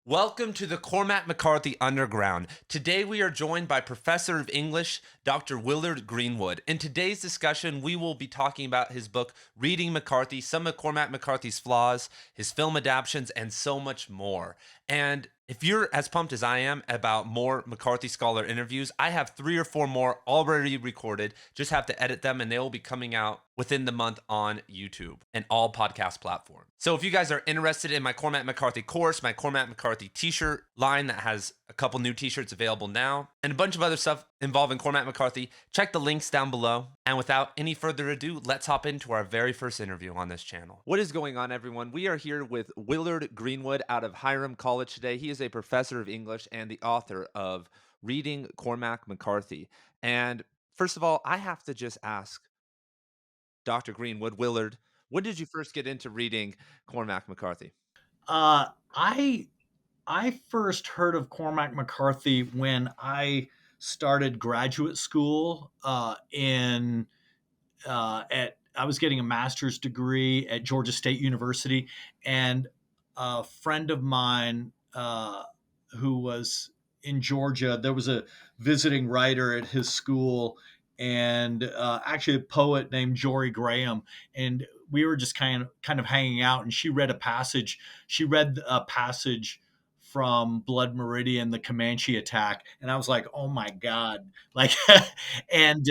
Welcome to the Cormac McCarthy Underground. Today we are joined by Professor of English, Dr. Willard Greenwood. In today's discussion, we will be talking about his book, Reading McCarthy, some of Cormac McCarthy's flaws, his film adaptations, and so much more. And if you're as pumped as I am about more McCarthy Scholar interviews, I have 3 or 4 more already recorded. Just have to edit them, and they will be coming out within the month on YouTube and all podcast platforms. So if you guys are interested in my Cormac McCarthy course, my Cormac McCarthy t-shirt line that has a couple new t-shirts available now, and a bunch of other stuff involving Cormac McCarthy, check the links down below. And without any further ado, let's hop into our very first interview on this channel. What is going on, everyone? We are here with Willard Greenwood out of Hiram College today. He is a professor of English and the author of Reading Cormac McCarthy. And first of all, I have to just ask Dr. Greenwood, Willard, when did you first get into reading Cormac McCarthy? Uh, I I first heard of Cormac McCarthy when I started graduate school in at I was getting a master's degree at Georgia State University, and a friend of mine who was in Georgia, there was a visiting writer at his school, and actually a poet named Jory Graham, and we were just kind of hanging out, and she read a passage. She read a passage from Blood Meridian, the Comanche attack, and I was like, "Oh my god!" Like, and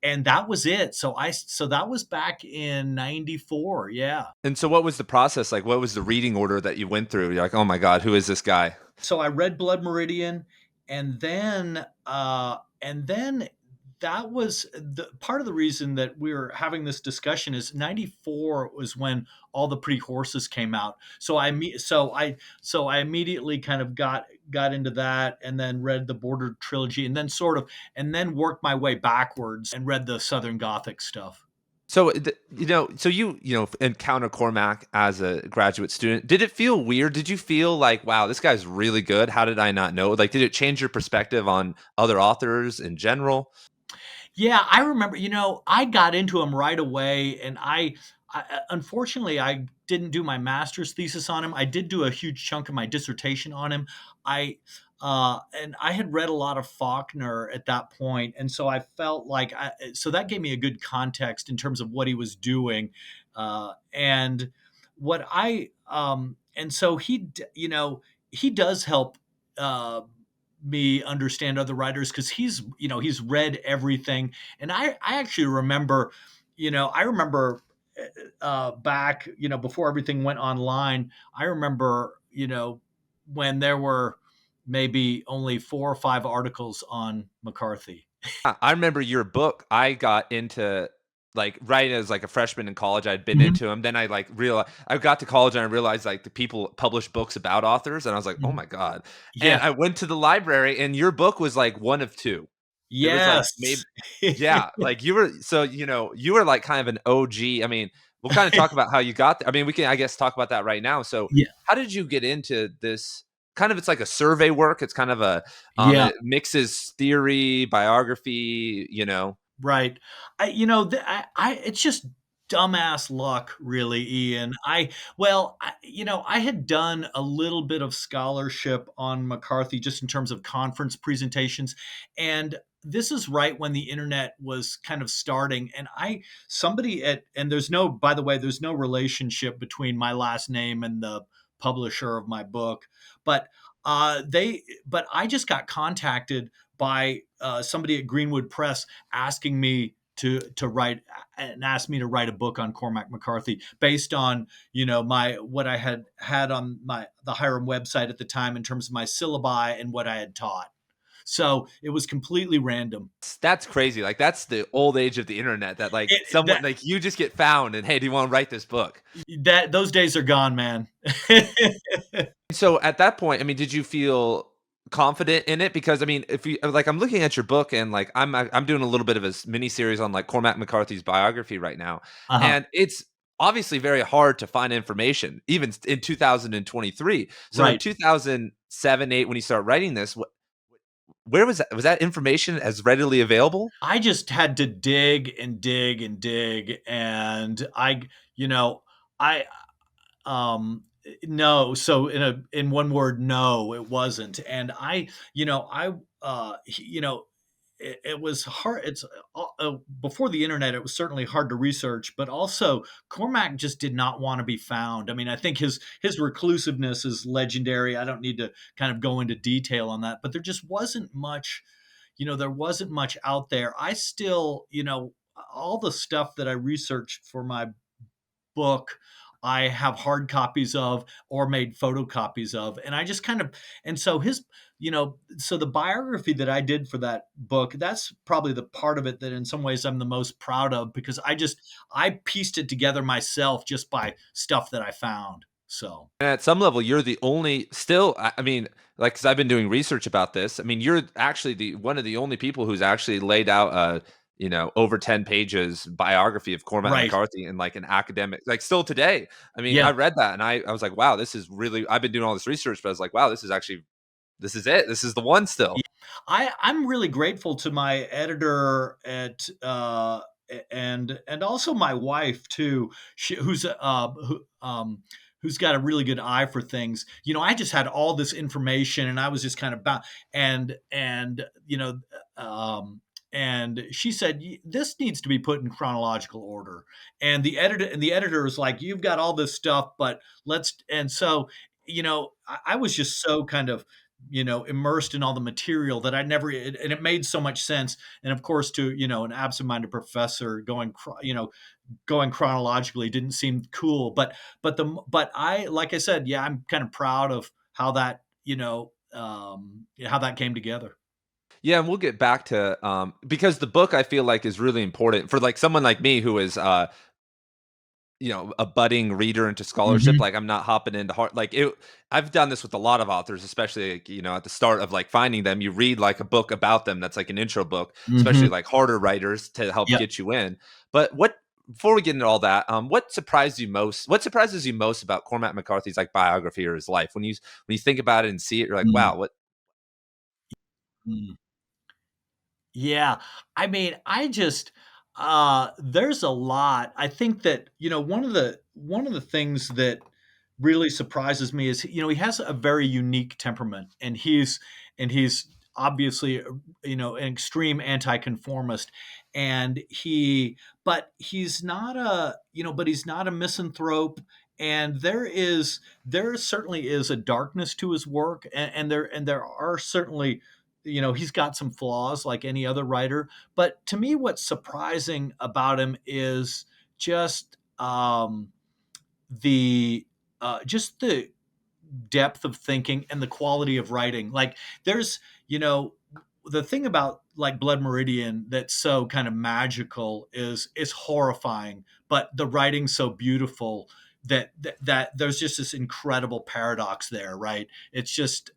and that was it. So that was back in '94. Yeah. And so what was the process like? What was the reading order that you went through? You're like, oh my God, who is this guy? So I read Blood Meridian, and then that was the part of the reason that we're having this discussion is '94 was when All the Pretty Horses came out. So I immediately kind of got into that, and then read the Border trilogy, and then worked my way backwards and read the Southern Gothic stuff. So, so you encounter Cormac as a graduate student. Did it feel weird? Did you feel like, wow, this guy's really good? How did I not know? Like, did it change your perspective on other authors in general? Yeah, I remember, I got into him right away, and unfortunately, I didn't do my master's thesis on him. I did do a huge chunk of my dissertation on him. And I had read a lot of Faulkner at that point, and so I felt like so that gave me a good context in terms of what he was doing, and what and so he does help. Me understand other writers because he's read everything, and I actually remember, I remember back, before everything went online. I remember, when there were maybe only 4 or 5 articles on McCarthy. I remember your book. I got into like right as like a freshman in college. I'd been Mhm. into him. Then I like realized I got to college and I realized like the people publish books about authors, and I was like, oh Mhm. my God. And Yeah. I went to the library, and your book was like one of two. There was like Yes. maybe yeah, like you were so you were like kind of an OG. I mean, we'll kind of talk about how you got there. I mean, we can I guess talk about that right now. So, Yeah. how did you get into this kind of it's like a survey work. It's kind of a Yeah. it mixes theory, biography. Right. It's just dumbass luck, really, Ian. I had done a little bit of scholarship on McCarthy just in terms of conference presentations. And this is right when the internet was kind of starting. And by the way, there's no relationship between my last name and the publisher of my book. But I just got contacted by somebody at Greenwood Press asking me to write and asked me to write a book on Cormac McCarthy based on my what I had on the Hiram website at the time in terms of my syllabi and what I had taught. So it was completely random. That's crazy. Like that's the old age of the internet that like It, someone like you just get found and hey, do you want to write this book? that those days are gone, man. So at that point, I mean, did you feel confident in it? Because I mean, if you like, I'm looking at your book and like I'm doing a little bit of a mini series on like Cormac McCarthy's biography right now, Uh-huh. and it's obviously very hard to find information even in 2023. So in Right. 2007, 8, when you start writing this, where was that? Was that information as readily available? I just had to dig and dig and dig, and I No. So in one word, no, it wasn't. And it was hard. It's before the internet. It was certainly hard to research, but also Cormac just did not want to be found. I mean, I think his reclusiveness is legendary. I don't need to kind of go into detail on that, but there just wasn't much. There wasn't much out there. I still, all the stuff that I researched for my book I have hard copies of or made photocopies of. And I just kind of, and so so the biography that I did for that book, that's probably the part of it that in some ways I'm the most proud of, because I pieced it together myself just by stuff that I found. So, And at some level, you're the only still, I mean, like, because I've been doing research about this. I mean, you're actually the one of the only people who's actually laid out a, over 10 pages biography of Cormac right. McCarthy in like an academic, like still today. I mean, Yeah. I read that and I was like, wow, this is really, I've been doing all this research, but I was like, wow, this is actually, this is it. This is the one still. I'm really grateful to my editor and also my wife too, who's got a really good eye for things. I just had all this information and I was just kind of bound, and and she said, this needs to be put in chronological order. And the editor was like, you've got all this stuff, but let's. And so, I was just so kind of immersed in all the material that I never, and it made so much sense. And of course, to an absent-minded professor, going chronologically didn't seem cool. But I, like I said, yeah, I'm kind of proud of how that how that came together. Yeah, and we'll get back to because the book I feel like is really important for like someone like me who is a budding reader into scholarship. Hmm. Like I'm not hopping into hard like it. I've done this with a lot of authors, especially like, at the start of like finding them, you read like a book about them that's like an intro book, especially Hmm. like harder writers to help Yeah. get you in. But what before we get into all that, what surprised you most? What surprises you most about Cormac McCarthy's like biography or his life? When you think about it and see it, you're like, Mm. wow, what Mm. Yeah. I mean, there's a lot. I think that, one of the things that really surprises me is, he has a very unique temperament, and he's obviously, an extreme anti-conformist. And but he's not a misanthrope. And there certainly is a darkness to his work, and there are certainly, he's got some flaws like any other writer. But to me, what's surprising about him is just the just the depth of thinking and the quality of writing. Like, there's, the thing about like Blood Meridian that's so kind of magical is horrifying, but the writing's so beautiful that there's just this incredible paradox there, right? It's just,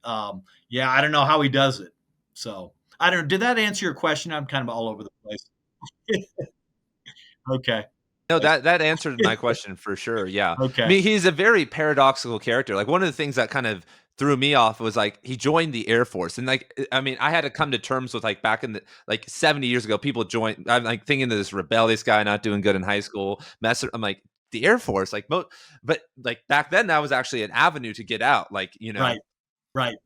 yeah, I don't know how he does it. So I don't know. Did that answer your question? I'm kind of all over the place. Okay. no, that answered my question for sure, yeah. I Okay. mean, he's a very paradoxical character, like, one of the things that kind of threw me off was, like, he joined the Air Force, and, like, I mean, I had to come to terms with, like, back in the like, 70 years ago, people joined I'm, like, thinking of this rebellious guy not doing good in high school, I'm like, "The Air Force?" Like, but, like, back then, that was actually an avenue to get out, like, Right. Right.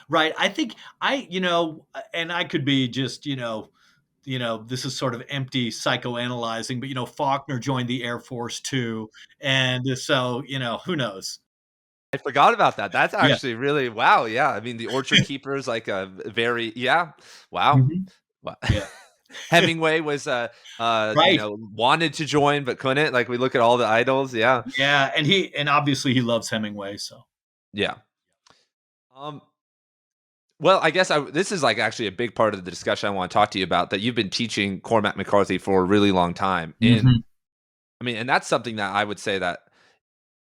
Right. I think and I could be just, this is sort of empty psychoanalyzing, but Faulkner joined the Air Force too. And so, who knows? I forgot about that. That's Yeah. actually really wow, yeah, I mean, the Orchard Keeper is, like, a very yeah, wow. Mhm. Wow. Yeah. Hemingway was, Right. wanted to join but couldn't. Like we look at all the idols. Yeah, Yeah. And obviously he loves Hemingway. So. yeah. Um, well, I guess this is like actually a big part of the discussion I want to talk to you about. That you've been teaching Cormac McCarthy for a really long time, and Mhm. I mean, and that's something that I would say that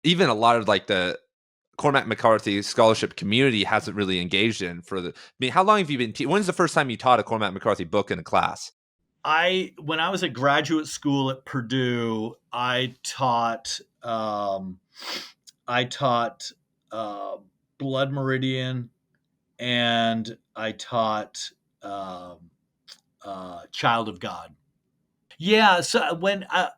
even a lot of like the Cormac McCarthy scholarship community hasn't really engaged in. I mean, how long have you been? When's the first time you taught a Cormac McCarthy book in a class? When I was at graduate school at Purdue, I taught uh, Blood Meridian, and I taught um, Child of God. Yeah, so when I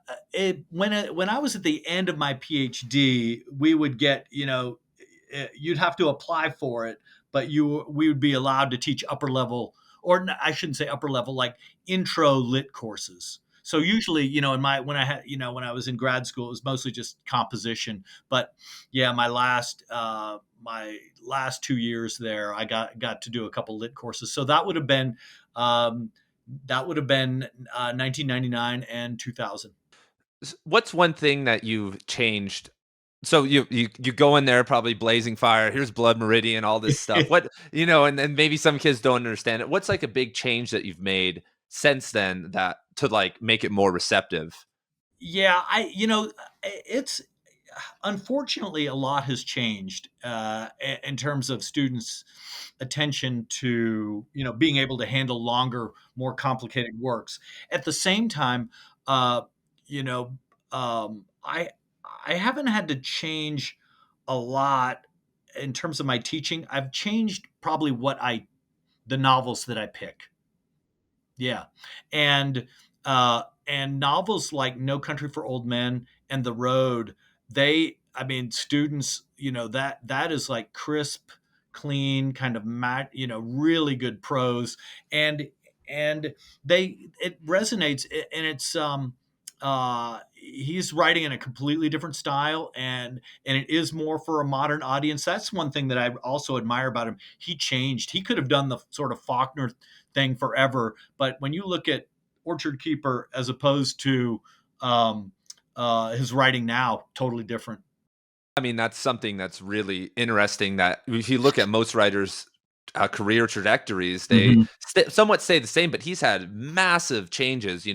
was at the end of my PhD, we would get, you'd have to apply for it, but we would be allowed to teach upper level, or I shouldn't say upper level, like intro lit courses. So usually, in my when I had, when I was in grad school, it was mostly just composition. But yeah, my last 2 years there, I got to do a couple lit courses. So um, that would have been 1999 and 2000. What's one thing that you've changed? So you go in there probably blazing fire. Here's Blood Meridian, all this stuff. What and then maybe some kids don't understand it. What's like a big change that you've made since then that to like make it more receptive? Yeah, it's unfortunately a lot has changed in terms of students' attention to being able to handle longer, more complicated works. At the same time, uh, you know, I haven't had to change a lot in terms of my teaching. I've changed probably the novels that I pick. Yeah. And novels like No Country for Old Men and The Road, I mean, students, that is like crisp, clean, kind of really good prose. And it resonates, and he's writing in a completely different style, and it is more for a modern audience. That's one thing that I also admire about him. He changed. He could have done the sort of Faulkner thing forever, but when you look at Orchard Keeper as opposed to his writing now, totally different. I mean, that's something that's really interesting. That if you look at most writers' career trajectories, they Mhm. somewhat stay the same. But he's had massive changes.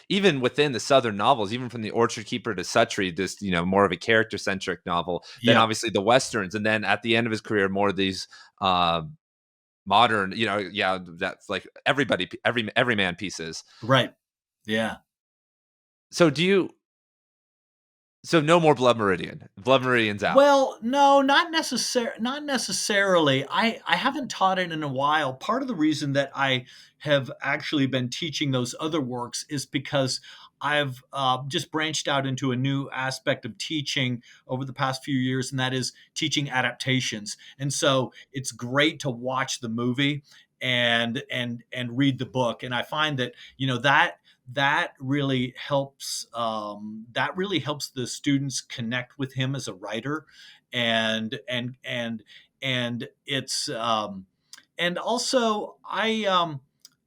Even within the Southern novels, even from the Orchard Keeper to Suttree, this more of a character centric novel. Then Yeah, obviously the westerns, and then at the end of his career, more of these uh, modern. Yeah, that's like every man pieces. right. Yeah. So do you? So no more Blood Meridian. Blood Meridian's out. Well, no, not necessarily. I haven't taught it in a while. Part of the reason that I have actually been teaching those other works is because I've just branched out into a new aspect of teaching over the past few years, and that is teaching adaptations. And so it's great to watch the movie and read the book. And I find that that really helps the students connect with him as a writer. And and and and it's and also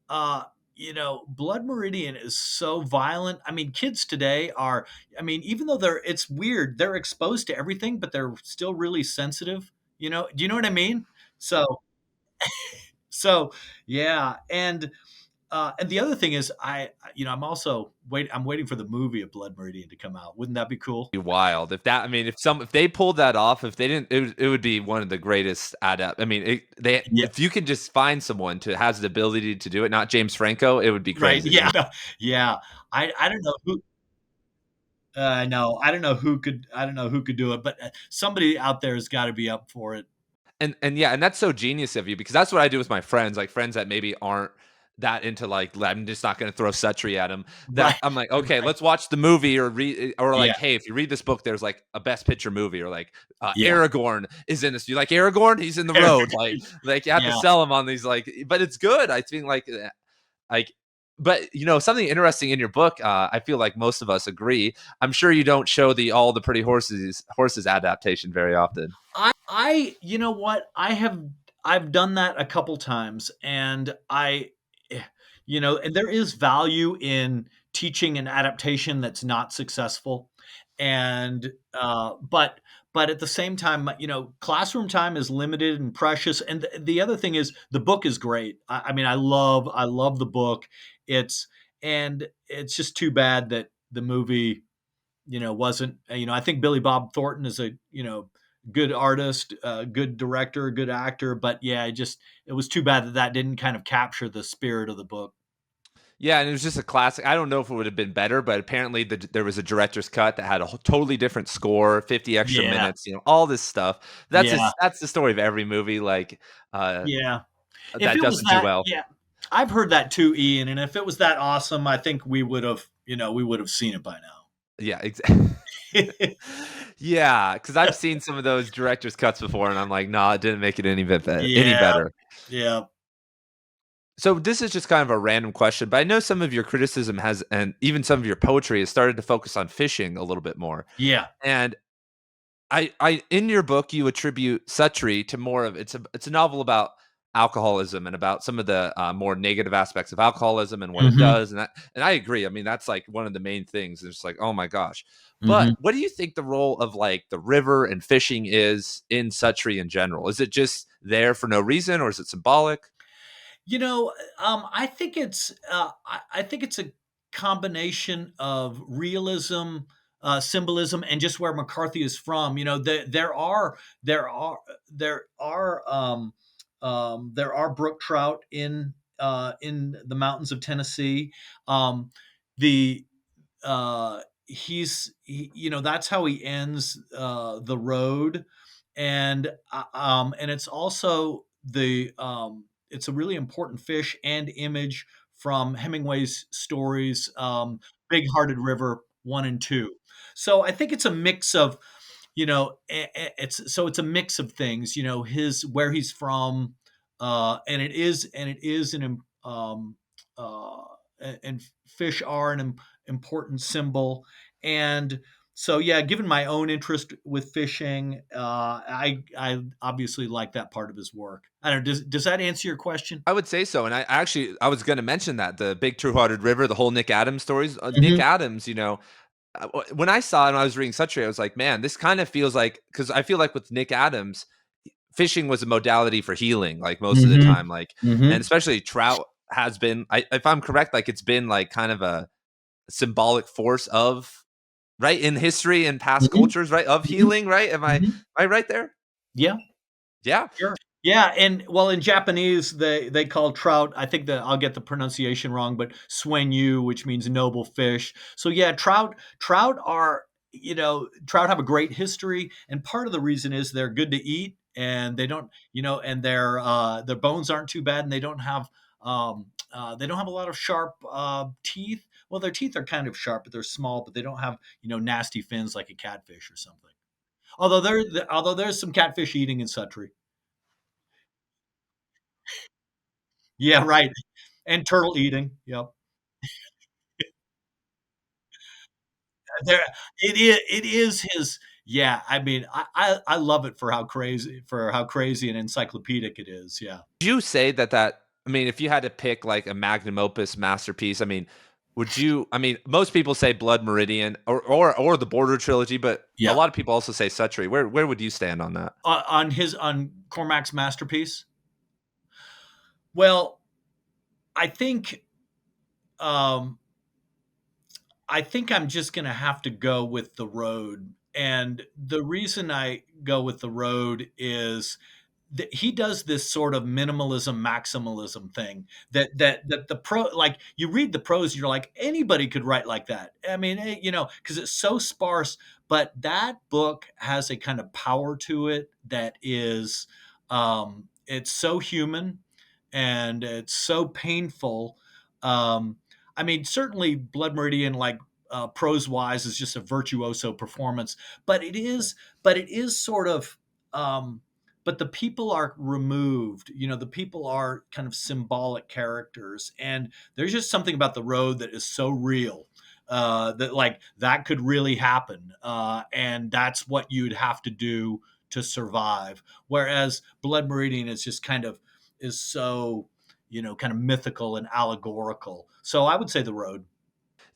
Blood Meridian is so violent. I mean, kids today are, I mean, even though it's weird, they're exposed to everything, but they're still really sensitive. Do you know what I mean? So so yeah. And the other thing is, I'm waiting for the movie of Blood Meridian to come out. Wouldn't that be cool? Be wild if that. I mean, if they pulled that off, if they didn't, it would be one of the greatest adapt. I mean, Yeah. if you could just find someone to has the ability to do it, not James Franco, it would be Right. crazy. Yeah. Yeah. I don't know who. No, I don't know who could do it, but somebody out there has got to be up for it. And yeah, and that's so genius of you because that's what I do with my friends, like friends that maybe aren't that into like I'm just not going to throw Suttree at them. That Right. I'm like, okay, Right. let's watch the movie or read or Yeah. like, hey, if you read this book, there's like a best picture movie or like Yeah. Aragorn is in this. You like Aragorn? He's in the road. Like you have to Yeah. sell him on these but it's good. I think like. But something interesting in your book, I feel like most of us agree. I'm sure you don't show the all the pretty horses adaptation very often. You know what? I've done that a couple times, and and there is value in teaching an adaptation that's not successful. And but at the same time, classroom time is limited and precious. And the other thing is the book is great. I mean, I love the book. It's just too bad that the movie wasn't, I think Billy Bob Thornton is a, good artist, good director, good actor, but yeah, it was too bad that that didn't kind of capture the spirit of the book. Yeah, and it was just a classic. I don't know if it would have been better, but apparently there was a director's cut that had a totally different score, 50 extra Yeah. minutes, all this stuff. Yeah. That's the story of every movie uh Yeah. If that it was doesn't do that, well. yeah. I've heard that too, Ian, and if it was that awesome, I think we would have, we would have seen it by Yeah, exactly. now. Yeah, because I've seen some of those director's cuts before, and I'm like, nah, it didn't make it any Yeah, better. yeah. So this is just kind of a random question, but I know some of your criticism has, and even some of your poetry has started to focus on fishing a little bit more. Yeah. And in your book, you attribute Suttree to more of it's a novel about alcoholism and about some of the more negative aspects of alcoholism and what it Mhm, does, and I agree. I mean, that's like one of the main things. It's like, oh my gosh. But mhm. what do you think the role of like the river and fishing is in Suttree in general? Is it just there for no reason, or is it symbolic? I think it's a combination of realism, symbolism, and just where McCarthy is from. There are there are there are brook trout in the mountains of Tennessee. The That's how he ends the road, and it's also it's a really important fish and image from Hemingway's stories, Big Hearted River 1 and 2. So I think it's a mix of, it's a mix of things, his where he's from, and it is uh, and fish are an important symbol. And so, yeah, given my own interest with fishing, I obviously like that part of his work. I don't know. Does that answer your question? I would say so, and I was going to mention that the Big True Hearted River, the whole Nick Adams stories. Nick Hmm. Adams, when I saw it, when I was reading Suttree, I was like, man, this kind of feels like, because I feel like with Nick Adams, fishing was a modality for healing, like most of the Hmm. time, like, and Hmm. especially trout has been, if I'm correct, like it's been like kind of a symbolic force of right in history and past Hmm. cultures, right, of Hmm. healing, right? Hmm. Am I right there? Yeah. Yeah. Sure. Yeah, and well, in Japanese, they call trout. I think that I'll get the pronunciation wrong, but swenyu, which means noble fish. So yeah, trout have a great history, and part of the reason is they're good to eat, and they don't, and their bones aren't too bad, and they don't have a lot of sharp teeth. Well, their teeth are kind of sharp, but they're small, but they don't have nasty fins like a catfish or something. Although there's some catfish eating in Suttree. Yeah, right. And turtle eating. Yep. There it is his yeah, I mean, I love it for how crazy and encyclopedic it is, yeah. Would you say that I mean, if you had to pick like a magnum opus masterpiece, I mean, would you I mean, most people say Blood Meridian or the Border trilogy, but a Yeah. lot of people also say Suttree. Where would you stand on that? On Cormac's masterpiece? Well, I think, um I think I'm just gonna have to go with The Road, and the reason I go with The Road is he does this sort of minimalism maximalism thing that the pro like you read the prose, you're like anybody could write like that. I mean, because it's so sparse, but that book has a kind of power to it that is, it's so human and it's so painful. um I mean, certainly Blood Meridian, like, prose wise, is just a virtuoso performance, but it is sort of, um but the people are removed. The people are kind of symbolic characters, and there's just something about The Road that is so real, that, like, that could really happen, and that's what you'd have to do to survive. Whereas Blood Meridian is so, kind of mythical and allegorical. So I would say The Road.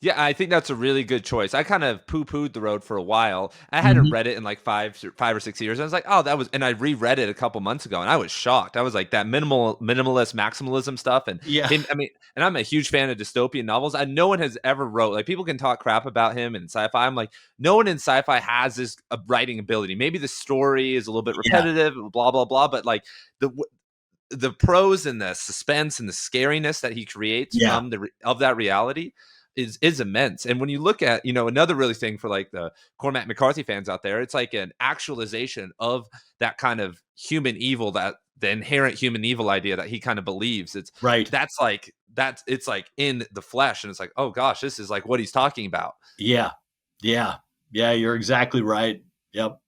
Yeah, I think that's a really good choice. I kind of poo-pooed The Road for a while. I hadn't Hmm. read it in like 5 or 6 years. I was like, oh, that was, and I reread it a couple months ago, and I was shocked. I was like, that minimalist maximalism stuff, and Yeah. him. I mean, and I'm a huge fan of dystopian novels. And no one has ever wrote like people can talk crap about him in sci-fi. I'm like, no one in sci-fi has this writing ability. Maybe the story is a little bit Yeah. repetitive, blah blah blah, but like the the prose and the suspense and the scariness that he creates Yeah. from of that reality is immense. And when you look at, another really thing for like the Cormac McCarthy fans out there, it's like an actualization of that kind of human evil that the inherent human evil idea that he kind of believes. Right. It's like in the flesh, and it's like, oh gosh, this is like what he's talking about. Yeah. Yeah. Yeah, you're exactly right. Yep.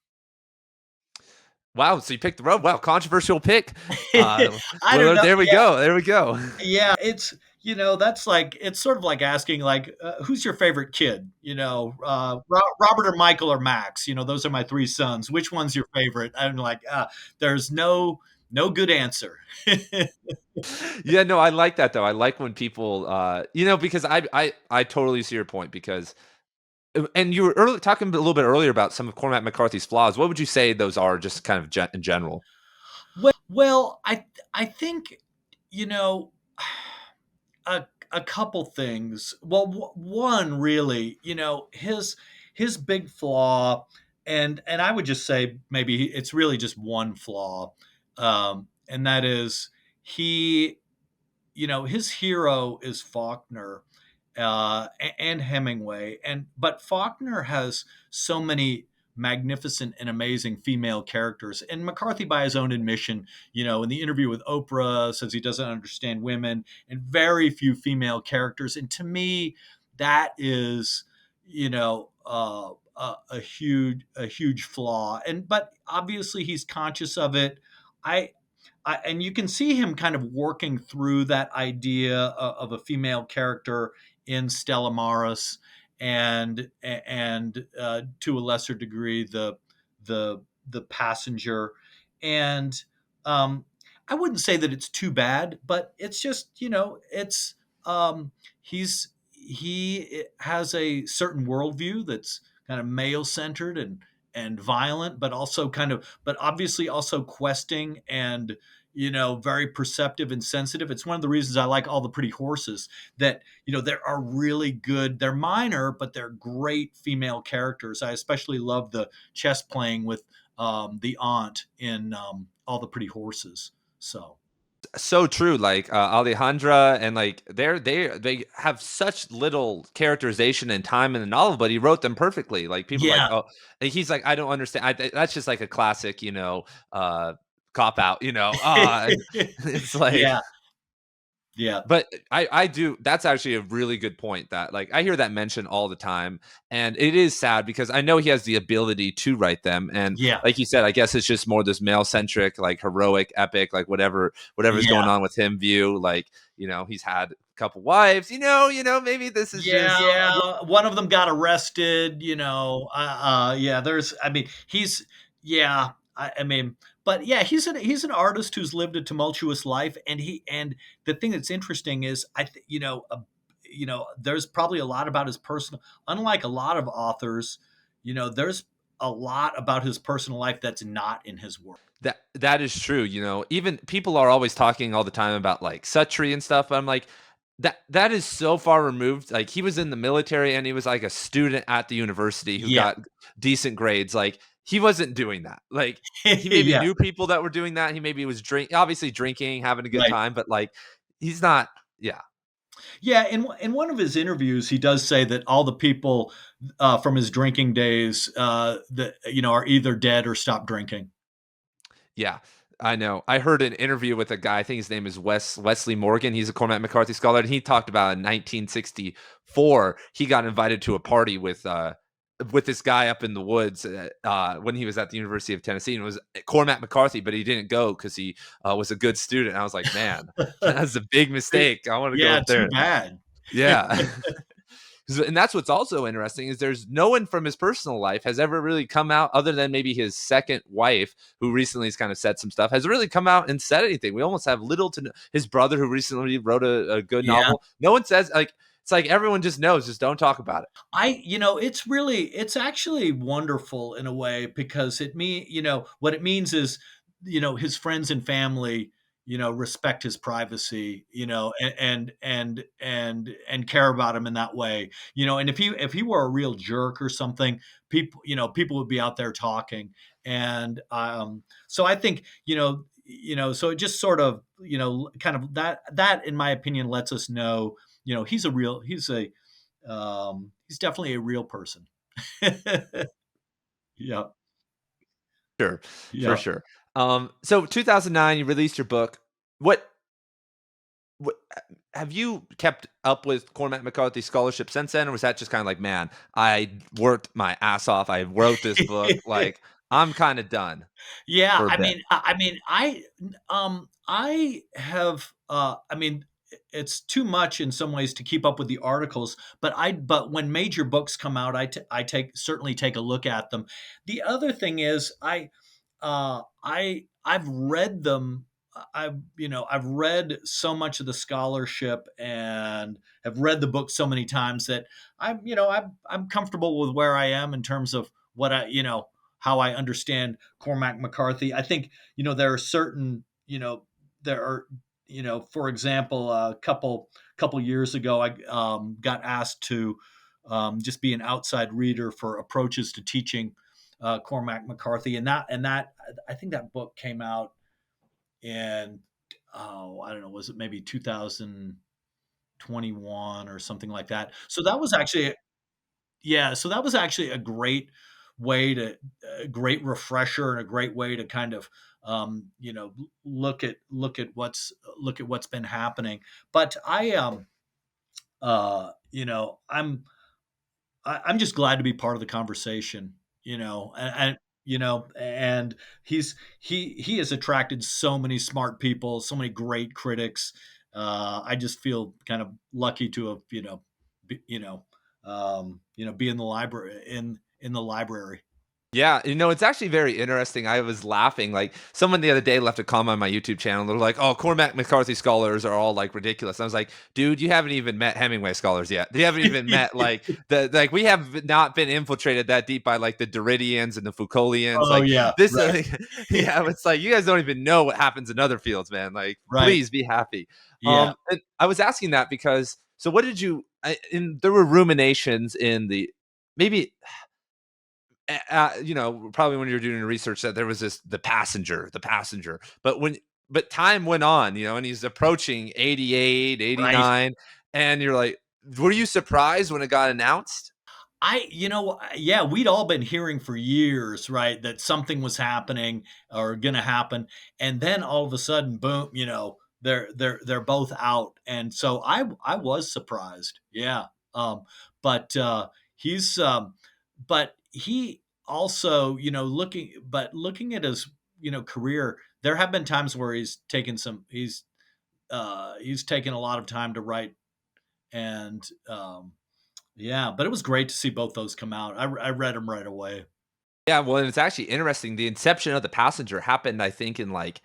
Wow, so you picked the road. Wow, controversial pick. I don't Willard, know. there we go. There we go. Yeah, it's that's like it's sort of like asking like who's your favorite kid? Robert or Michael or Max. Those are my three sons. Which one's your favorite? I'm like, there's no good answer. Yeah, no, I like that though. I like when people because I totally see your point because and you were talking a little bit earlier about some of Cormac McCarthy's flaws. What would you say those are just kind of in general? Well, I think you know a couple things. Well, one really, his big flaw, and I would just say maybe it's really just one flaw, and that is he, his hero is Faulkner, and Hemingway, but Faulkner has so many magnificent and amazing female characters. And McCarthy, by his own admission, in the interview with Oprah, says he doesn't understand women and very few female characters. And to me, that is, a huge flaw. But obviously, he's conscious of it. I and you can see him kind of working through that idea of a female character in Stella Maris, and to a lesser degree the passenger. And um, I wouldn't say that it's too bad, but it's just it's he has a certain worldview that's kind of male centered and violent, but obviously also questing and very perceptive and sensitive. It's one of the reasons I like All the Pretty Horses, that there are really good, they're minor but they're great female characters. I especially love the chess playing with the aunt in All the Pretty Horses. So So true. Like Alejandra, and like they have such little characterization and time in the novel, but he wrote them perfectly. Like people are like, yeah. oh, and he's like, I don't understand. That's just like a classic, cop out. It's like, Yeah. Yeah. but I do. That's actually a really good point. That like I hear that mentioned all the time, and it is sad because I know he has the ability to write them, and Yeah. like you said, I guess it's just more this male centric, like heroic, epic, like whatever's Yeah. going on with him view. Like he's had a couple wives. Maybe this is just Yeah, one of them got arrested, yeah, I mean, yeah, I mean, but yeah, he's an artist who's lived a tumultuous life, and the thing that's interesting is there's probably a lot about his personal, unlike a lot of authors, there's a lot about his personal life that's not in his work. that is true. Even people are always talking all the time about like Suttree and stuff. But I'm like, that is so far removed. Like he was in the military and he was like a student at the university who Yeah. got decent grades. Like he wasn't doing that. Like he maybe Yeah, knew people that were doing that. He maybe was obviously drinking, having a good right. time, but like he's not. Yeah, Yeah, in one of his interviews, he does say that all the people from his drinking days that are either dead or stopped drinking. yeah. I know. I heard an interview with a guy. I think his name is Wesley Morgan. He's a Cormac McCarthy scholar, and he talked about in 1964 he got invited to a party with this guy up in the woods when he was at the University of Tennessee, and it was Cormac McCarthy, but he didn't go because he was a good student. And I was like, man, that's a big mistake. I want to go Yeah, up too there. bad. Yeah. And that's what's also interesting is there's no one from his personal life has ever really come out, other than maybe his second wife, who recently has kind of said some stuff, has really come out and said anything. We almost have little to his brother, who recently wrote a good Yeah. novel. No one says, like, it's like everyone just knows, just don't talk about it. It's actually wonderful in a way, because what it means is, his friends and family, respect his privacy, and care about him in that way, and if he were a real jerk or something, people would be out there talking. And so I think, so it just sort of, kind of that in my opinion lets us know, he's definitely a real person. Yeah. Sure, for Yeah. sure. So 2009, you released your book. What what have you kept up with Cormac McCarthy scholarship since then, or was that just kind of like, man, I worked my ass off. I wrote this book. Like, I'm kind of done Yeah, for a bit. I have, I mean, it's too much in some ways to keep up with the articles, but when major books come out, I certainly take a look at them. The other thing is I've read them. I've read so much of the scholarship and have read the book so many times that I'm comfortable with where I am in terms of what how I understand Cormac McCarthy. I think there are certain there are for example a couple years ago I got asked to just be an outside reader for Approaches to Teaching Cormac McCarthy, and that I think that book came out in I don't know, was it maybe 2021 or something like that. So that was actually so that was actually way to a great refresher and a great way to kind of look at what's been happening. But you know I'm just glad to be part of the conversation, and he has attracted so many smart people, so many great critics. I just feel kind of lucky to have, be in the library in the library. Yeah, it's actually very interesting. I was laughing. Like someone the other day left a comment on my YouTube channel. They're like, "Oh, Cormac McCarthy scholars are all like ridiculous." I was like, "Dude, you haven't even met Hemingway scholars yet. You haven't even met like we have not been infiltrated that deep by like the Derridians and the Foucaultians. Oh Like yeah, this, right, yeah, it's like you guys don't even know what happens in other fields, man. Like, right, please be happy." yeah, And I was asking that because so what did you? There were ruminations in the maybe probably when you're doing research that there was the passenger. But time went on, and he's approaching 88, right. 89, and you're like, were you surprised when it got announced? Yeah, we'd all been hearing for years, right, that something was happening or going to happen, and then all of a sudden, boom, they're both out, and so I was surprised, yeah. But he's but he also, looking at his career, there have been times where he's taken a lot of time to write, and yeah, but it was great to see both those come out. I read them right away. Yeah, well, and it's actually interesting. The inception of the passenger happened, I think, in like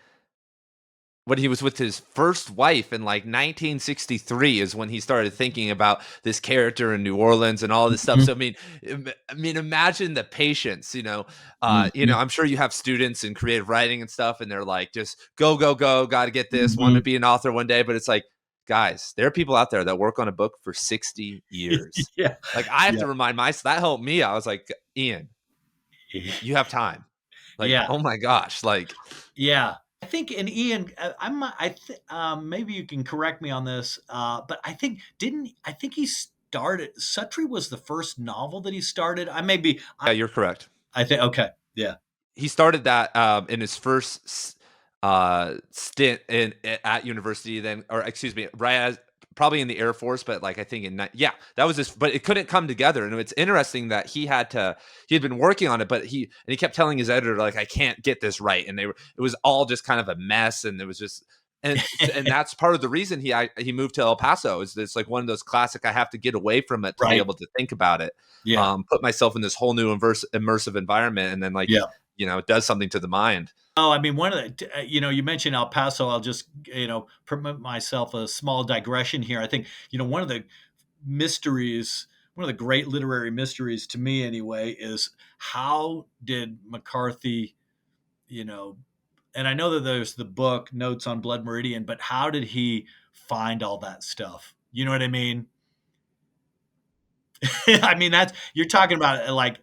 when he was with his first wife in like 1963 is when he started thinking about this character in New Orleans and all this stuff. Mhm, So imagine the patience. mhm, I'm sure you have students in creative writing and stuff, and they're like, just go, go, go, got to get this. Want to mhm. be an author one day, but it's like, guys, there are people out there that work on a book for 60 years. Yeah, Like I have yeah, to remind myself that helped me. I was like, Ian, you have time. Like, yeah, oh my gosh, like yeah. I think, and Ian, maybe you can correct me on this, but I think he started Suttree was the first novel that he started. yeah, you're correct. I think okay, yeah. He started that in his first stint at university, then, or excuse me, right as probably in the Air Force, but like I think yeah, that was just, but it couldn't come together. And it's interesting that he had been working on it, but he kept telling his editor like, I can't get this right, and it was all just kind of a mess, and it was just. And that's part of the reason he moved to El Paso is it's like one of those classic. I have to get away from it to be Right. able to think about it, Yeah, put myself in this whole new immersive environment, and then like yeah. it does something to the mind. Oh, I mean, one of you mentioned El Paso. I'll just, permit myself a small digression here. I think, one of the mysteries, one of the great literary mysteries to me anyway, is how did McCarthy, you know, and I know that there's the book Notes on Blood Meridian, but how did he find all that stuff? You know what I mean? I mean, that's you're talking about like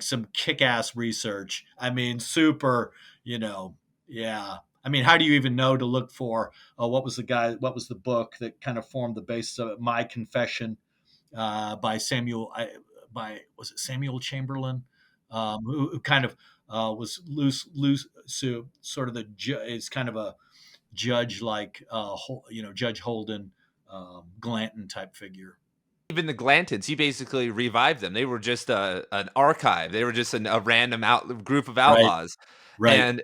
some kick-ass research. I mean, super, yeah. I mean, how do you even know to look for what was the book that kind of formed the basis of it? My Confession by was it Samuel Chamberlain? Who kind of was loose, so sort of is kind of a judge like, Judge Holden, Glanton type figure. Even the Glantons, he basically revived them. They were just an archive. They were just a random group of Right, outlaws, right. and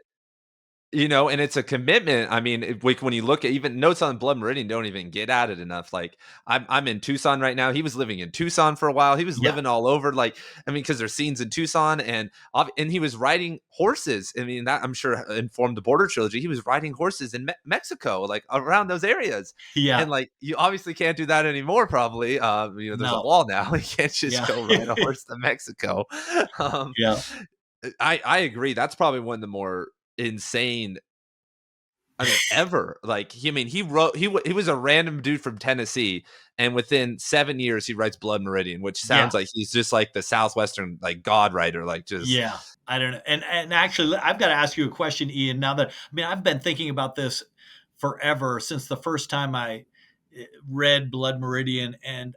and it's a commitment. I mean, like when you look at even Notes on Blood Meridian don't even get at it enough. Like I'm in Tucson right now. He was living in Tucson for a while. He was Yeah, living all over. Like I mean, because there's scenes in Tucson, and he was riding horses. I mean, that I'm sure informed the Border Trilogy. He was riding horses in Mexico, like around those areas. yeah. And like you obviously can't do that anymore. Probably, there's a No, wall now. You can't just yeah, go ride a horse to Mexico. Um, yeah, I agree. That's probably one of the more insane, I mean, ever. Like, he wrote he was a random dude from Tennessee, and within 7 years, he writes Blood Meridian, which yeah. sounds like he's just like the Southwestern, like, god writer, like, just Yeah, I don't know. And actually, I've got to ask you a question, Ian. Now that I mean, I've been thinking about this forever since the first time I read Blood Meridian, and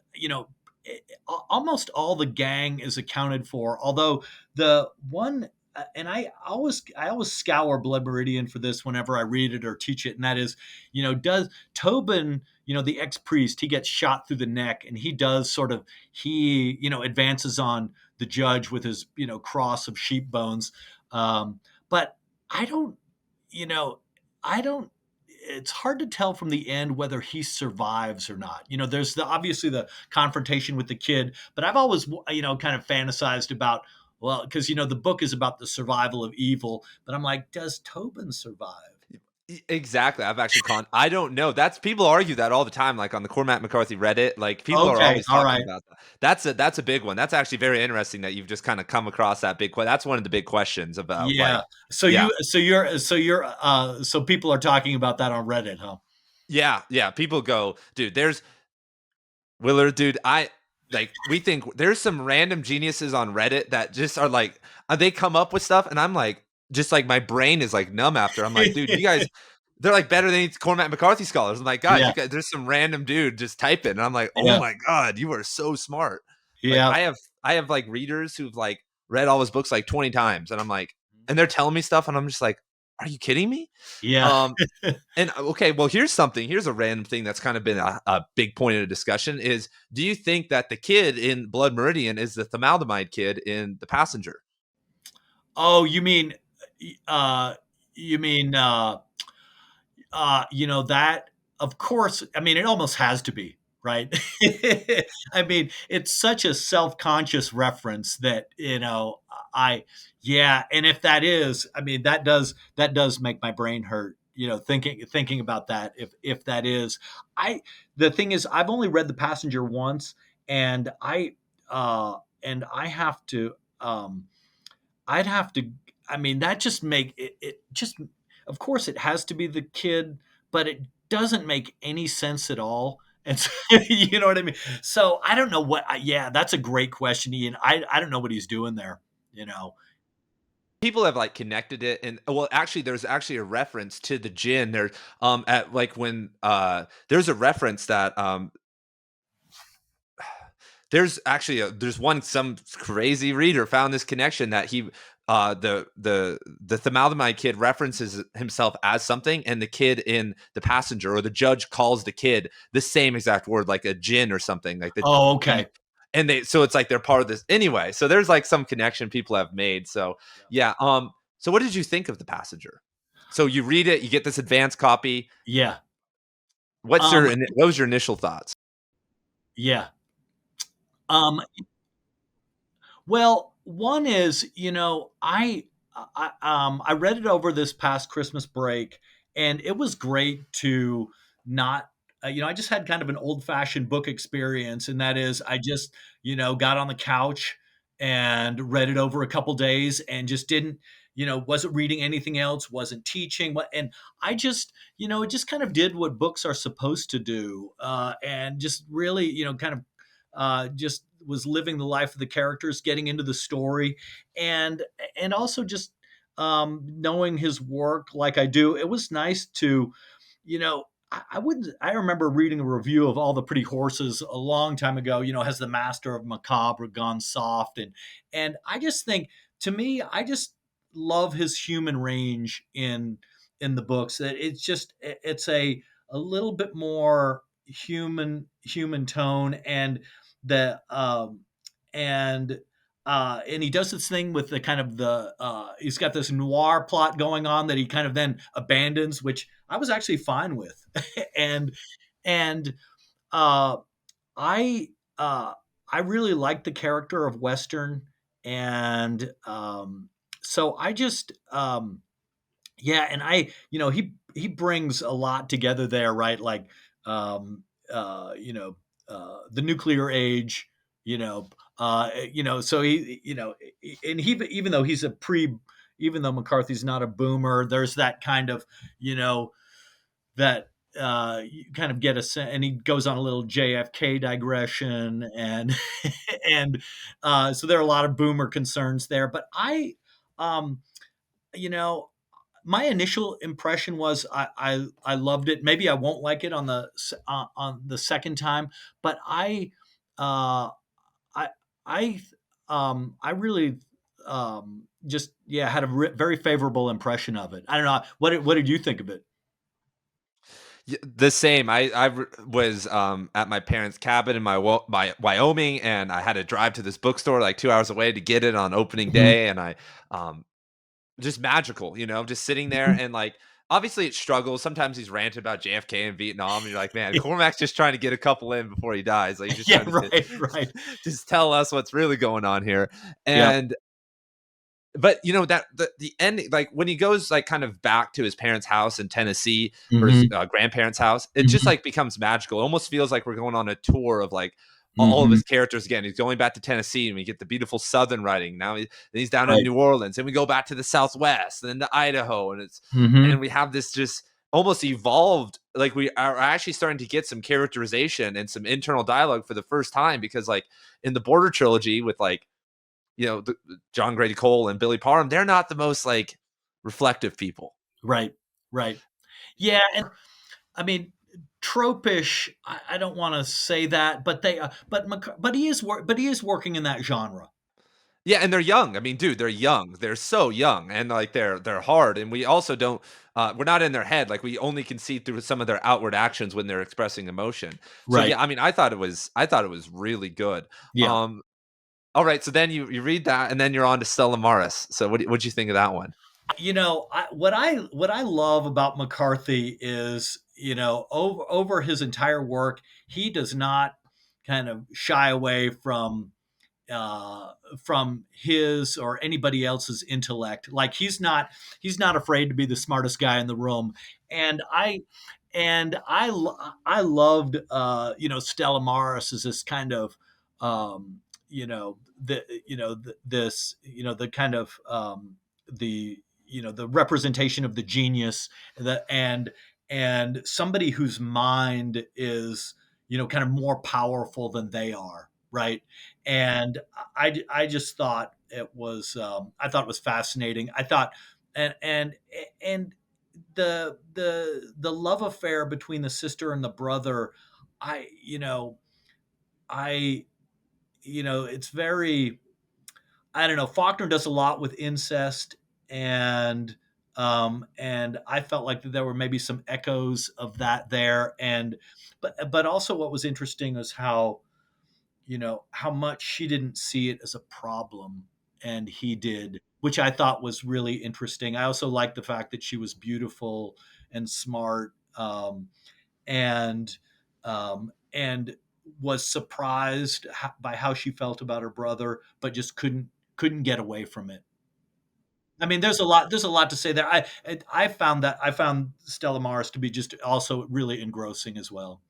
almost all the gang is accounted for. Although the one, and I always scour Blood Meridian for this whenever I read it or teach it, and that is, does Tobin, the ex priest, he gets shot through the neck, and he does sort of advances on the judge with his cross of sheep bones, but I don't, you know, I don't. It's hard to tell from the end whether he survives or not. There's obviously the confrontation with the kid, but I've always, kind of fantasized about, well, because the book is about the survival of evil, but I'm like, does Tobin survive? exactly. I don't know. That's people argue that all the time, like on the Cormac McCarthy Reddit. Like people are Okay, always all talking right. about that. That's a big one. That's actually very interesting that you've just kind of come across that big question. That's one of the big questions about Yeah. like, So yeah, so people are talking about that on Reddit, huh? yeah. People go, dude. There's Willard, dude, we think there's some random geniuses on Reddit that just are like, they come up with stuff, and I'm like, just like my brain is like numb after. I'm like, dude, you guys, they're like better than Cormac McCarthy scholars. I'm like, guys, Yeah, you guys, there's some random dude just typing, and I'm like, oh yeah, my god, you are so smart. Like yeah, I have like readers who've like read all his books like 20 times, and I'm like, and they're telling me stuff, and I'm just like, are you kidding me? yeah. Um, and okay, well, here's a random thing that's kind of been a big point of discussion is, do you think that the kid in Blood Meridian is the thalidomide kid in The Passenger? Oh, uh, you mean, that, of course, I mean, it almost has to be, right? I mean, it's such a self-conscious reference that, I, yeah. And if that is, I mean, that does make my brain hurt, thinking about that. If that is, I, the thing is, I've only read The Passenger once, and I have to, I'd have to, I mean, that just make it just, of course, it has to be the kid, but it doesn't make any sense at all. And so, you know what I mean? So I don't know yeah, that's a great question, Ian. I don't know what he's doing there, you know? People have like connected it, and well, actually, there's actually a reference to the gin. There, at like when there's a reference that there's one some crazy reader found this connection that he the thalidomide kid references himself as something, and the kid in The Passenger, or the judge, calls the kid the same exact word, like a gin or something like that. Oh, And okay. so it's like they're part of this anyway. So there's like some connection people have made. So yeah. So what did you think of The Passenger? So you read it, you get this advanced copy. Yeah. What's Um, what was your initial thoughts? yeah. Um, Well, one is, I read it over this past Christmas break, and it was great to not, I just had kind of an old fashioned book experience, and that is, I just, got on the couch and read it over a couple days, and just didn't, wasn't reading anything else, wasn't teaching, and I just, it just kind of did what books are supposed to do, and just really, kind of, just was living the life of the characters, getting into the story, and also just, knowing his work like I do. It was nice to, I wouldn't. I remember reading a review of All the Pretty Horses a long time ago. Has the master of macabre gone soft? And I just think, to me, I just love his human range in the books. That it's a little bit more human tone, the and he does this thing with the kind of the he's got this noir plot going on that he kind of then abandons, which I was actually fine with. and and uh I uh I really like the character of Western, and so I just yeah, and he brings a lot together there, right? Like, um, you know, the nuclear age, so and he even though even though McCarthy's not a boomer, there's that kind of, you know, that you kind of get and he goes on a little JFK digression, and and so there are a lot of boomer concerns there, but um, you know, my initial impression was I loved it. Maybe I won't like it on the second time, but uh, I I really just had a very favorable impression of it. I don't know what did you think of it? The same. Was at my parents' cabin in my Wyoming, and I had to drive to this bookstore like 2 hours away to get it on opening Mhm, day, and I just magical, just sitting there, mhm. and like obviously it struggles. Sometimes he's ranted about JFK and Vietnam, and you're like, man, Cormac's just trying to get a couple in before he dies. Like he's just Yeah, trying to right, right. just tell us what's really going on here, Yeah. and but that the ending, like when he goes like kind of back to his parents' house in Tennessee, or his Mhm, grandparents' house, it just mhm, like becomes magical. It almost feels like we're going on a tour of like all of mhm. his characters again. He's going back to Tennessee, and we get the beautiful Southern writing. Now he's down in Right. New Orleans, and we go back to the Southwest, and then to Idaho, and Mhm. we have this just almost evolved. Like we are actually starting to get some characterization and some internal dialogue for the first time, because like in the Border trilogy with like John Grady Cole and Billy Parham, they're not the most like reflective people. Right, right. Yeah, and I mean, tropish, I don't wanna say that, but but he is working in that genre. Yeah, and they're young. I mean, dude, they're young. They're so young, and like they're hard. And we also don't. We're not in their head. Like we only can see through some of their outward actions when they're expressing emotion. So Right. yeah, I mean, I thought it was really good. Yeah. Um, all right, so then you read that, and then you're on to Stella Maris. So what'd you think of that one? What I love about McCarthy is, over his entire work, he does not kind of shy away uh, from his or anybody else's intellect. Like he's not afraid to be the smartest guy in the room. And I loved Stella Maris as this kind of this the kind of the representation of the genius, the and somebody whose mind is kind of more powerful than they are, right? And I just thought it was I thought it was fascinating. I thought and and the love affair between the sister and the brother, I you know I it's very, I don't know. Faulkner does a lot with incest, and I felt like there were maybe some echoes of that there, and but also what was interesting is how how much she didn't see it as a problem and he did, which I thought was really interesting. I also liked the fact that she was beautiful and smart, and was surprised by how she felt about her brother, but just couldn't get away from it. I mean, there's a lot to say there. I found Stella Maris to be just also really engrossing as well.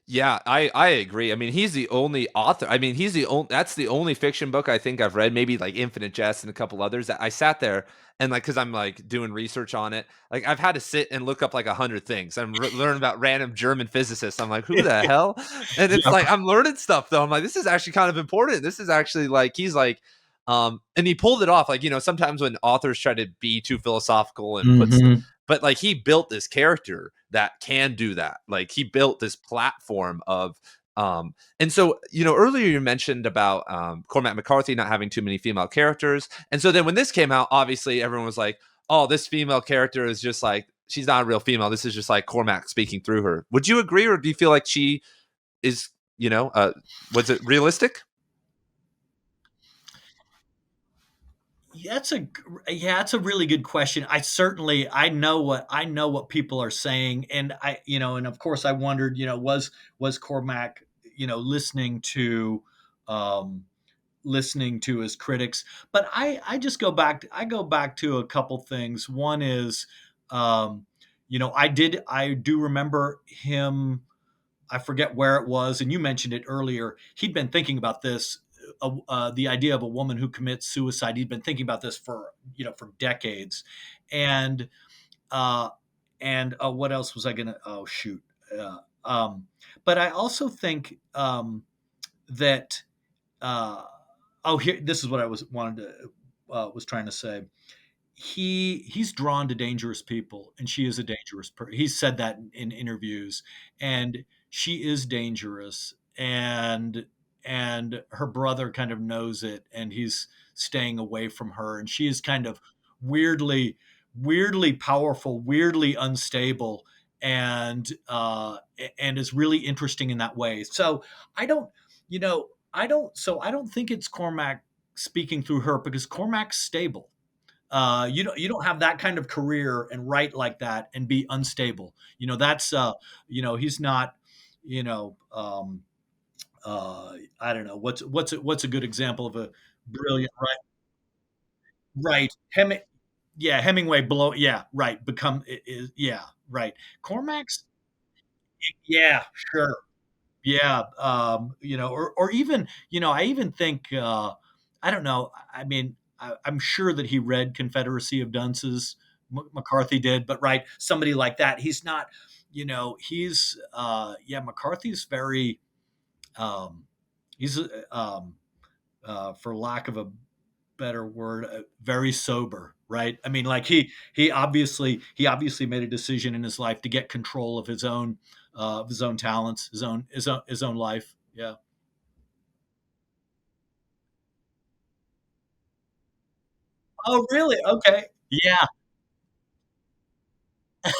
Yeah, I agree. I mean, he's the only author. I mean, he's the only that's the only fiction book I think I've read, maybe like Infinite Jest and a couple others, that I sat there and like, cuz I'm like doing research on it. Like I've had to sit and look up like 100 things and learn about random German physicists. I'm like, "Who the hell?" And it's Yeah, like I'm learning stuff though. I'm like, "This is actually kind of important." This is actually like he's like and he pulled it off. Like, sometimes when authors try to be too philosophical and mhm. but like he built this character that can do that. Like he built this platform of And so, earlier you mentioned about Cormac McCarthy not having too many female characters. And so then when this came out, obviously everyone was like, oh, this female character is just like, she's not a real female. This is just like Cormac speaking through her. Would you agree, or do you feel like she is, was it realistic? That's a really good question. I know what people are saying, and and of course I wondered, was Cormac, listening to um listening to his critics. But I just go back to a couple things. One is, um I do remember him. I forget where it was, and you mentioned it earlier. He'd been thinking about this, the idea of a woman who commits suicide. He'd been thinking about this for for decades, and uh, what else was I gonna? Oh shoot! Uh, um, but I also think that here, this is what I was trying to say. He's drawn to dangerous people, and she is a dangerous person. He's said that in interviews, and she is dangerous, and her brother kind of knows it, and he's staying away from her, and she is kind of weirdly weirdly powerful, weirdly unstable, and is really interesting in that way. So I don't, I don't think it's Cormac speaking through her, because Cormac's stable. You don't have that kind of career and write like that and be unstable. That's he's not. You know, I don't know what's a good example of a brilliant right. Yeah, Hemingway blow. Yeah, right. Become is yeah, right. Cormac's yeah, sure. Yeah, or even, I even think, I don't know. I mean, I'm sure that he read Confederacy of Dunces. McCarthy did, but right, somebody like that. He's not, yeah. McCarthy's very, um, he's, for lack of a better word, very sober, right? I mean, like he obviously made a decision in his life to get control of his own talents, his own life. Yeah. Oh, really? Okay. Yeah.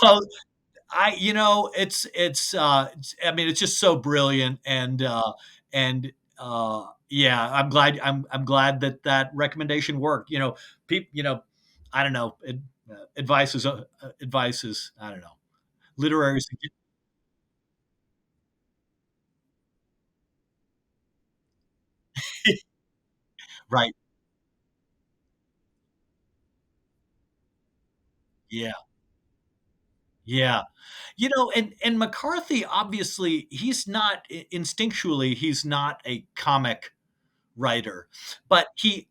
Oh, I mean, it's just so brilliant, and yeah, I'm glad that that recommendation worked. I don't know. Advice is, I don't know. Literary, right? Yeah, yeah. And McCarthy, obviously, he's not instinctually, he's not a comic writer, but he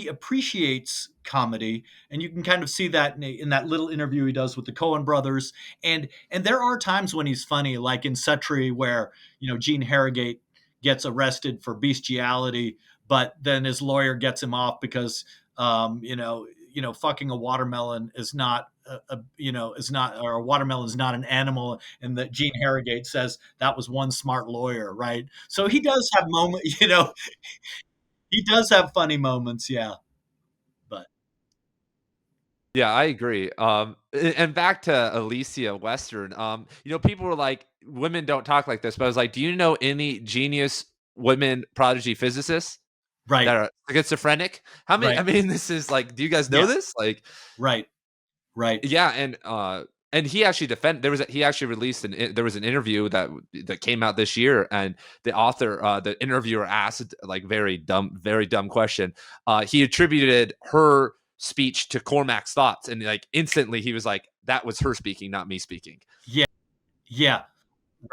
appreciates comedy, and you can kind of see that in that little interview he does with the Coen brothers. And there are times when he's funny, like in Suttree, where Gene Harrogate gets arrested for bestiality, but then his lawyer gets him off because fucking a watermelon is not is not, or a watermelon is not an animal, and that Gene Harrogate says that was one smart lawyer, right? So he does have moments, he does have funny moments, yeah. But Yeah, I agree. And back to Alicia Western. People were like, "Women don't talk like this," but I was like, "Do you know any genius women prodigy physicists right, that are schizophrenic? How many? right, I mean, this is like, do you guys know yeah, this? Like, right, right, yeah." And he actually he actually released there was an interview that came out this year, and the interviewer asked like very dumb question. He attributed her speech to Cormac's thoughts, and like instantly he was like, that was her speaking, not me speaking. yeah, yeah.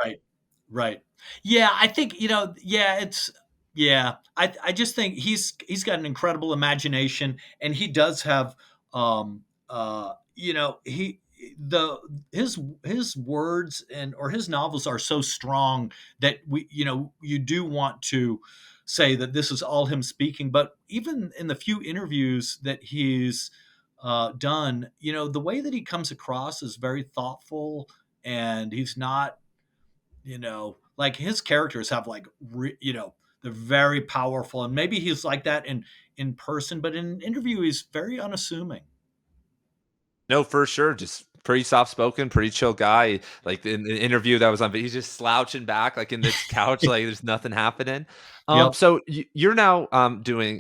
Right. Right. Yeah, I think, yeah, I just think he's got an incredible imagination, and he does have, he the his words and or his novels are so strong that you do want to say that this is all him speaking. But even in the few interviews that he's done, the way that he comes across is very thoughtful, and he's not, like his characters have like they're very powerful, and maybe he's like that in person, but in an interview he's very unassuming. No, for sure. Just pretty soft spoken, pretty chill guy. Like in the interview that was on, he's just slouching back like in this couch, like there's nothing happening. Yep. So you're now doing,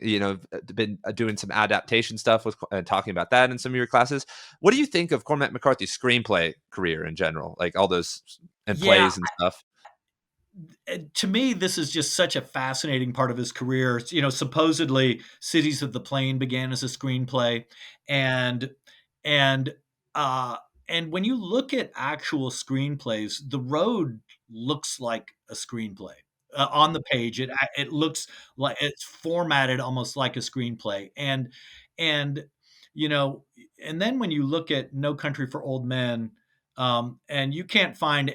been doing some adaptation stuff with talking about that in some of your classes. What do you think of Cormac McCarthy's screenplay career in general, like all those and Yeah, plays and stuff? to me, this is just such a fascinating part of his career. Supposedly, Cities of the Plain began as a screenplay, and and uh, and when you look at actual screenplays, The Road looks like a screenplay on the page. It looks like it's formatted almost like a screenplay, and you know, and then when you look at No Country for Old Men. And you can't find,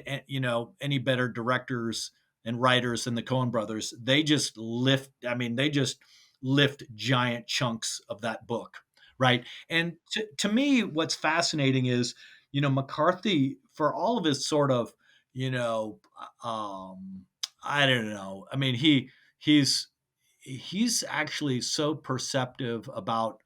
any better directors and writers than the Coen brothers. They just lift. I mean, they just lift giant chunks of that book, right? And to me, what's fascinating is, McCarthy, for all of his sort of, you know, I don't know. I mean, he's he's actually so perceptive about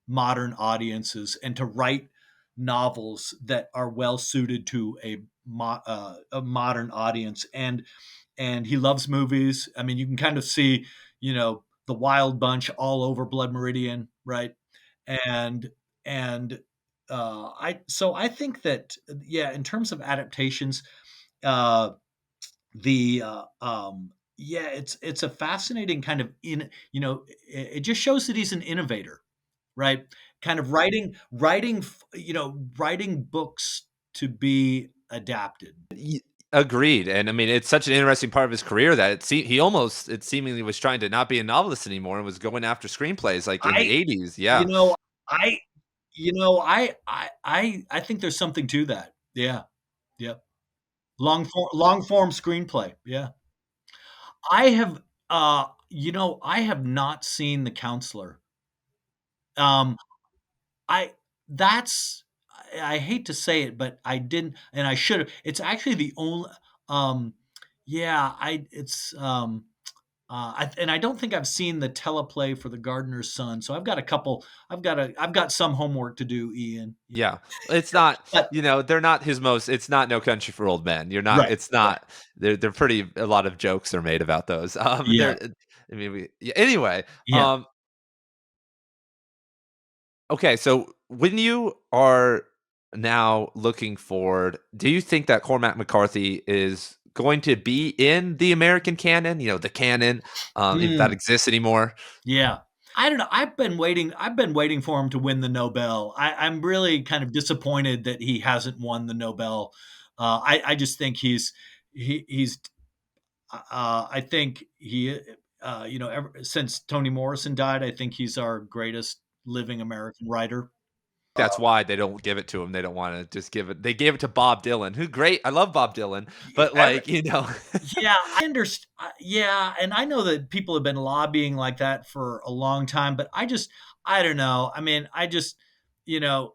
modern audiences and to write novels that are well suited to a modern audience. And he loves movies. I mean, you can kind of see, the Wild Bunch all over Blood Meridian, right? And and I think that, yeah, in terms of adaptations, uh, the yeah, it's a fascinating kind of it just shows that he's an innovator, right? Kind of writing books to be adapted. Y Agreed, and I mean, it's such an interesting part of his career that he almost it seemingly was trying to not be a novelist anymore and was going after screenplays, like, in the I '80s, you yeah. know, I I think there's something to that. Yeah. Yep. Long form screenplay. Yeah. I have I have not seen The Counselor. Um I that's I hate to say it, but I didn't, and I should have. It's actually the only yeah, I it's and I don't think I've seen the teleplay for The Gardener's Son. So I've got some homework to do, Ian. Yeah, it's not But they're not his most it's not No Country for Old Men, you're not right, it's right. not they're pretty a lot of jokes are made about those, Yeah, I mean, yeah, anyway, yeah. okay, so when you are now looking forward, do you think that Cormac McCarthy is going to be in the American canon, the canon, if that Mm, exists anymore? yeah. I don't know. I've been waiting for him to win the Nobel. I'm really kind of disappointed that he hasn't won the Nobel. I just think he's I think ever since Toni Morrison died, I think he's our greatest living American writer. That's why they don't give it to him. They don't wanna just give it they gave it to Bob Dylan, who great, I love Bob Dylan, Yeah, but, like, yeah, I understand. Yeah, and I know that people have been lobbying like that for a long time, but I don't know. I mean, you know,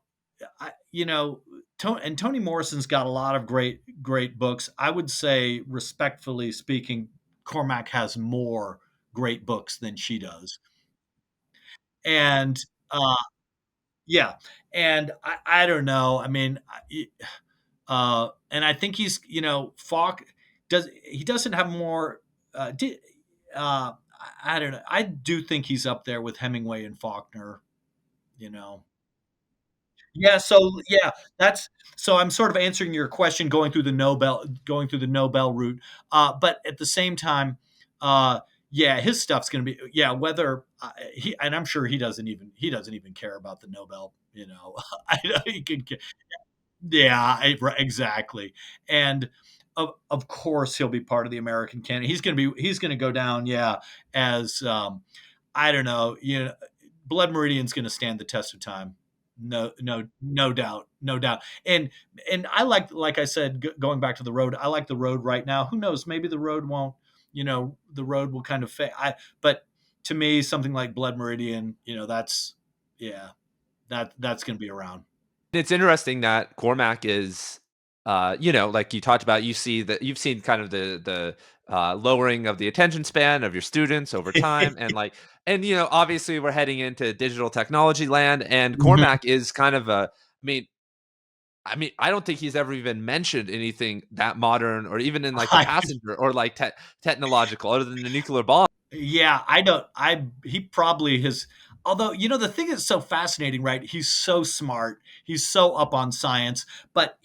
you know, and Toni Morrison's got a lot of great books. I would say, respectfully speaking, Cormac has more great books than she does. And uh, yeah, and I don't know. I mean, and I think he's, Falk he doesn't have more. Uh, I don't know. I do think he's up there with Hemingway and Faulkner. You know. Yeah. So yeah, that's so I'm sort of answering your question going through the Nobel route. But at the same time, yeah, his stuff's going to be, yeah. Whether he and I'm sure he doesn't even care about the Nobel. He could Yeah, right, exactly. And of course he'll be part of the American canon. He's gonna go down, yeah, as I don't know, Blood Meridian's gonna stand the test of time. No doubt, no doubt. And I like I said, going back to the road, I like the road right now. Who knows? Maybe the road won't, the road will kind of fade. But to me, something like Blood Meridian, that's yeah, that's gonna be around. it's interesting that Cormac is like you talked about, you see that you've seen kind of the lowering of the attention span of your students over time, and like, and obviously we're heading into digital technology land, and Mhm. Cormac is kind of a, mean, I don't think he's ever even mentioned anything that modern, or even in like the I passenger, or like technological, other than the nuclear bomb. Yeah, I don't he probably has, although, the thing that's so fascinating, right? He's so smart. He's so up on science, but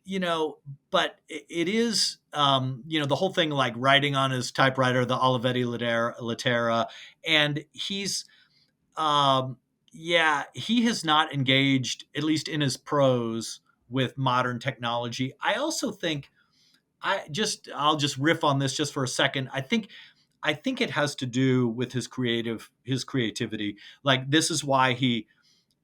you know, it is, the whole thing, like writing on his typewriter, the Olivetti Latera, and um, yeah, he has not engaged, at least in his prose, with modern technology. I also think, I'll just riff on this just for a second. I think it has to do with his creativity. Like, this is why he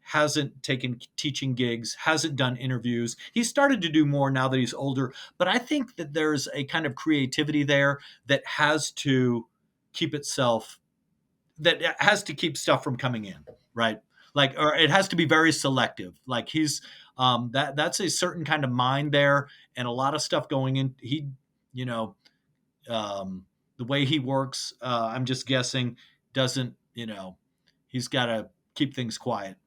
hasn't taken teaching gigs, hasn't done interviews. He's started to do more now that he's older, but I think that there's a kind of creativity there that keep itself has to keep stuff from coming in, right? Like, or it has to be very selective. Like, that's a certain kind of mind there, and a lot of stuff going in. You know, um, the way he works, I'm just guessing, doesn't, he's got to keep things quiet.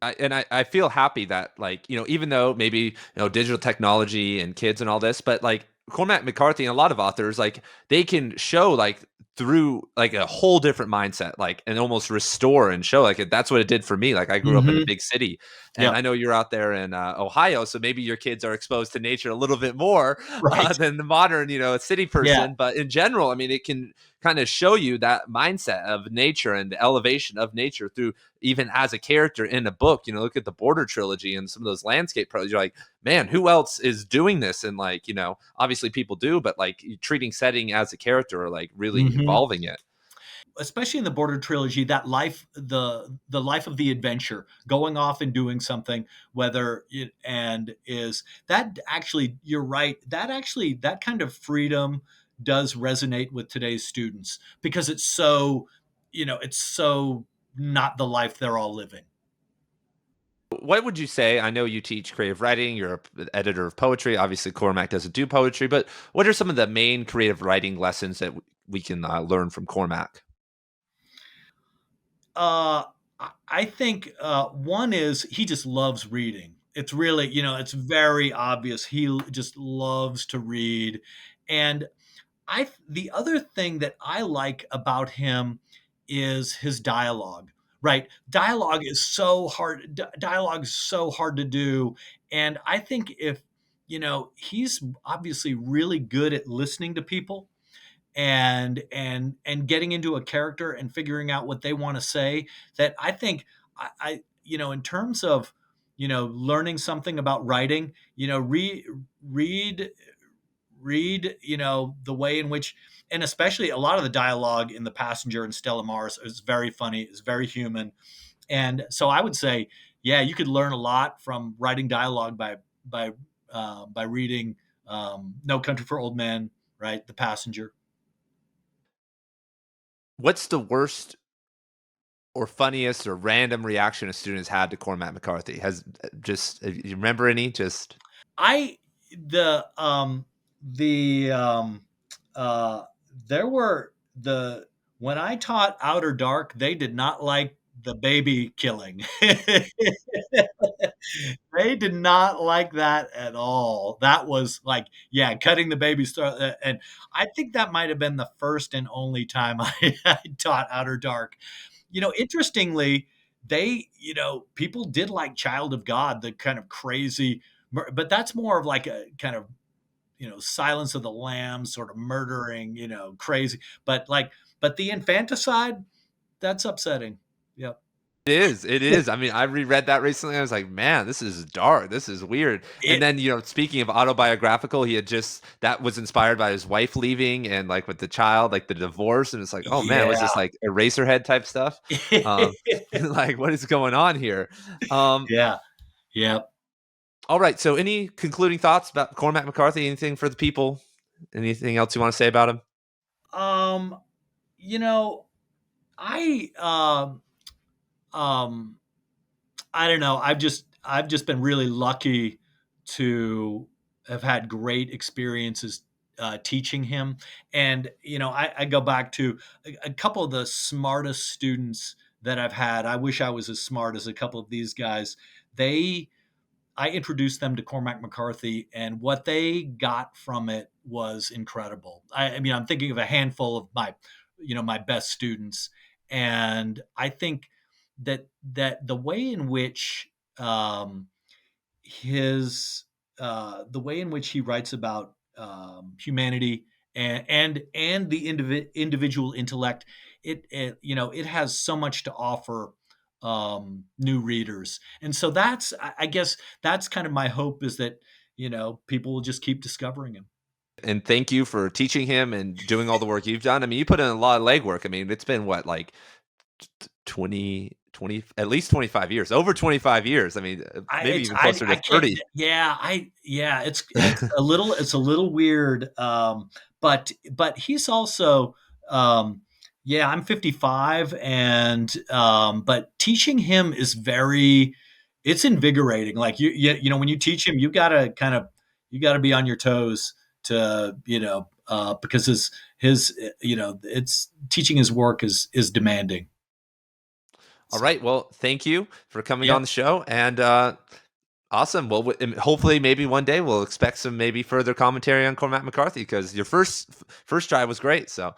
I feel happy that, like, even though maybe digital technology and kids and all this, but like Cormac McCarthy and a lot of authors, like, they can show like through like a whole different mindset, like, and almost restore and show, like, that's what it did for me. Like, I grew up in a Hmm. big city, and Yep. I know you're out there in Ohio, so maybe your kids are exposed to nature a little bit more Right. than the modern city Yeah. person. But in general, I mean, it can kind of show you that mindset of nature and the elevation of nature through, even as a character in a book. Look at the Border trilogy and some of those landscape pros. You're like, man, who else is doing this? And like, obviously people do, but like treating setting as a character, or like really Hmm. evolving it. Especially in the Border trilogy, that life, the life of the adventure, going off and doing something, whether it and is that actually, you're right. That kind of freedom does resonate with today's students, because it's so not the life they're all living. What would you say? I know you teach creative writing. You're an editor of poetry. Obviously, Cormac doesn't do poetry, but what are some of the main creative writing lessons that we can learn from Cormac? Uh, I think, one is he just loves reading. It's really, it's very obvious. Just loves to read. And the other thing that I like about him is his dialogue. Right? Dialogue is so hard to do. And I think, if, he's obviously really good at listening to people, and getting into a character and figuring out what they want to say. That I think, in terms of, learning something about writing, read the way in which, and especially a lot of the dialogue in The Passenger and Stella Maris is very funny, is very human. And so I would say, yeah, you could learn a lot from writing dialogue by reading, No Country for Old Men, right? The Passenger. What's the worst or funniest or random reaction a student has had to Cormac McCarthy? Has just you remember any? Just I the uh there were the when I taught Outer Dark, they did not like the baby killing. They did not like that at all. That was like, yeah, cutting the baby's throat, and I think that might have been the first and only time I taught Outer Dark. Interestingly, people did like Child of God, the kind of crazy, but that's more of like a kind of, Silence of the Lambs sort of murdering, crazy. But the infanticide, that's upsetting. Yep. it is. It is. I mean, I reread that recently. I was like, man, this is dark. This is weird. And It, then, speaking of autobiographical, he had just that was inspired by his wife leaving, and like with the child, like the divorce. And it's like, oh man, was yeah. this like Eraserhead type stuff? Um, like, what is going on here? Um, Yeah. Yeah. all right. So, any concluding thoughts about Cormac McCarthy? Anything for the people? Anything else you want to say about him? Um, you know, I um I don't know. I've just been really lucky to have had great experiences teaching him. And, I go back to a couple of the smartest students that I've had. I wish I was as smart as a couple of these guys. They I introduced them to Cormac McCarthy, and what they got from it was incredible. I mean, I'm thinking of a handful of my best students, and I think that the way in which his the way in which he writes about humanity and the individual intellect, it has so much to offer new readers. And so I guess that's kind of my hope, is that people will just keep discovering him. And thank you for teaching him and doing all the work you've done. I mean, you put in a lot of legwork. I mean, it's been what, like 20, at least 25 years, over 25 years. I mean, maybe even closer I to can't. 30. Yeah, it's a little weird. But he's also, yeah, I'm 55, and but teaching him is it's invigorating. Like when you teach him, you gotta be on your toes to, because his it's teaching his work is demanding. All So right. Well, thank you for coming yeah. on the show. And awesome. Well, hopefully, maybe one day we'll expect some maybe further commentary on Cormac McCarthy, because your first try was great. So